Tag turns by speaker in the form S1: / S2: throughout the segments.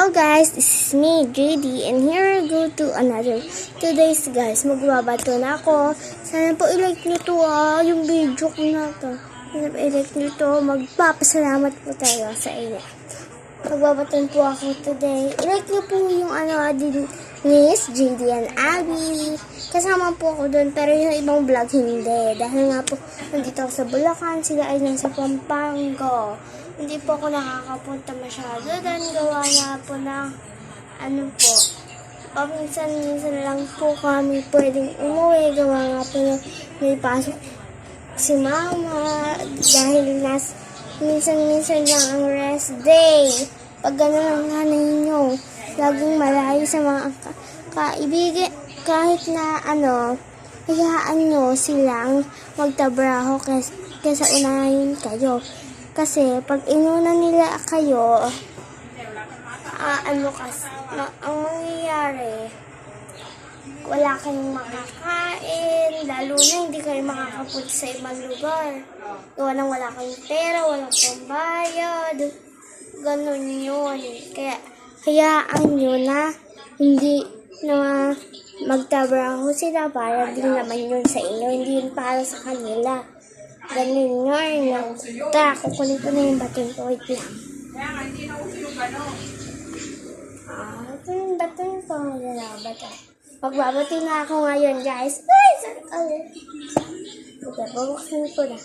S1: Hello guys, this is me, JD, and here I go to another 2 days guys. Magbabato na ako. Sana po i-like nyo to yung video ko na to. Sana po i-like nyo to, magpapasalamat po tayo sa inyo. Magbabaton po ako today. I-like nyo po yung din Miss JD and Abby. Kasama po ako doon, pero yung ibang vlog hindi. Dahil nga po, nandito ako sa Bulacan, sila ay nasa Pampanga. Hindi po ako nakakapunta masyado doon. Gawa na po ng paminsan-minsan lang po kami pwedeng umuwi. Gawa nga po na may pasok si mama. Dahil minsan-minsan lang ang rest day. Pag gano'n ang nanay nyo, laging malayo sa mga kaibigan. Kahit na hayaan nyo silang magtabraho kaysa unahin kayo. Kasi pag inuna nila kayo, ang mangyayari, wala kayong makakain, lalo na hindi kayo makakapunta sa ibang lugar. Gawa nang wala kayong pera, walang pambayad, ganun yun. Kaya hayaan nyo na hindi na magtabraho sila para din naman yun sa inyo, hindi yun para sa kanila. Ganun nga. Tara, kukunin ko na yung baton ko. Wait lang. Ito yung baton ko. Magbabato na ako ngayon, guys. Ay, sorry. Okay, babuksan ko na.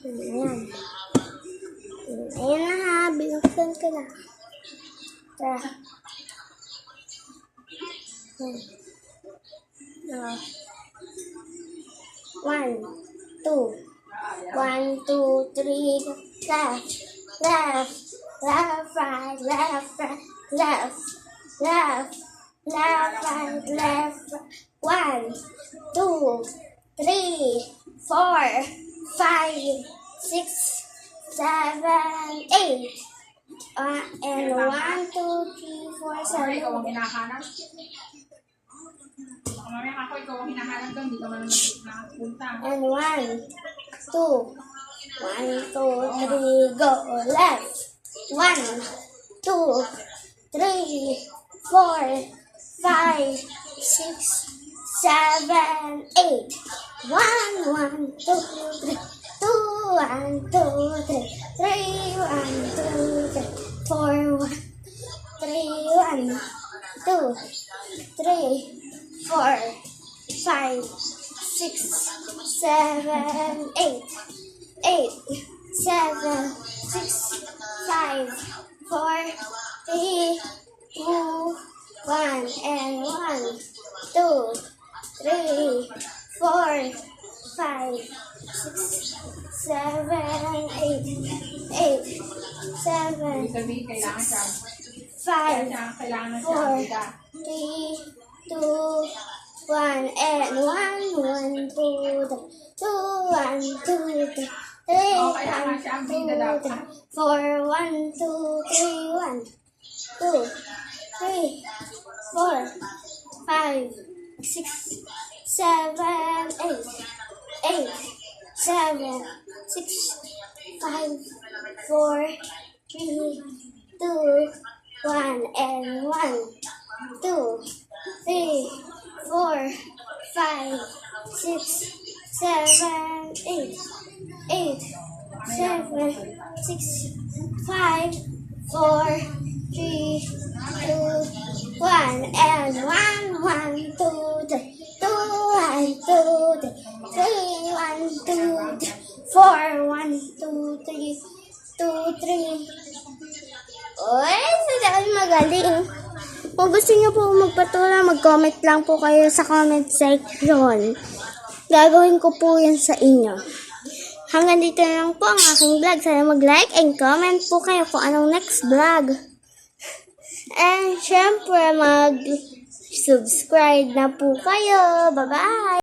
S1: Ayan. Ayan na ha. Binuksan ko na. Tara. One, two, 1, 2, 3, left, left, left, right, left, right, left, left, left, right, left, 1, 2, 3, 4, 5, 6, 7, 8. And 1, 2, 3, 4, 7.
S2: Mamaya ako, ikaw ang hinahanap doon, hindi ka man nakapunta.
S1: And 1, 2, 1, 2, 3, go. Left. 1, 2, 3, 4, 5, 6, 7, 8. 1, 1, 2, 3, 2, 1, 2, 3, 3, 1, 2, 3, 4, 1, 3, 1, 2, 3, 4, 5, 6, 7, 8. 8, 7, 6, 5, 4, 3, 2, 1. And 1, 2, 3, 4, 5, 6, 7, 8. 8, 7, 6, 5, 4, 3, 2, 1, and 1, 1, 2, 3, 2, 1, 2, 3, 3, 1, 2, 3, 4, 1, 2, 3, 1, 2, 3, 4, 5, 6, 7, 8, 8, 7, 6, 5, 4, 3, 2, 1, and 1, 2, 3, 4, 5, 6, 7, 8, 8, 7, 6, 5, 4, 3, 2, 1, and 1, 1, 2, 3, 2, 1, 2, 3, 1, 2, 3, 4, 1, 2, 3, 2, 3. Uy, saan magaling. Kung gusto niyo po magpatula, mag-comment lang po kayo sa comment section. Gagawin ko po yan sa inyo. Hanggang dito na lang po ang aking vlog. Sana mag-like and comment po kayo kung anong next vlog. And syempre, mag-subscribe na po kayo. Bye-bye!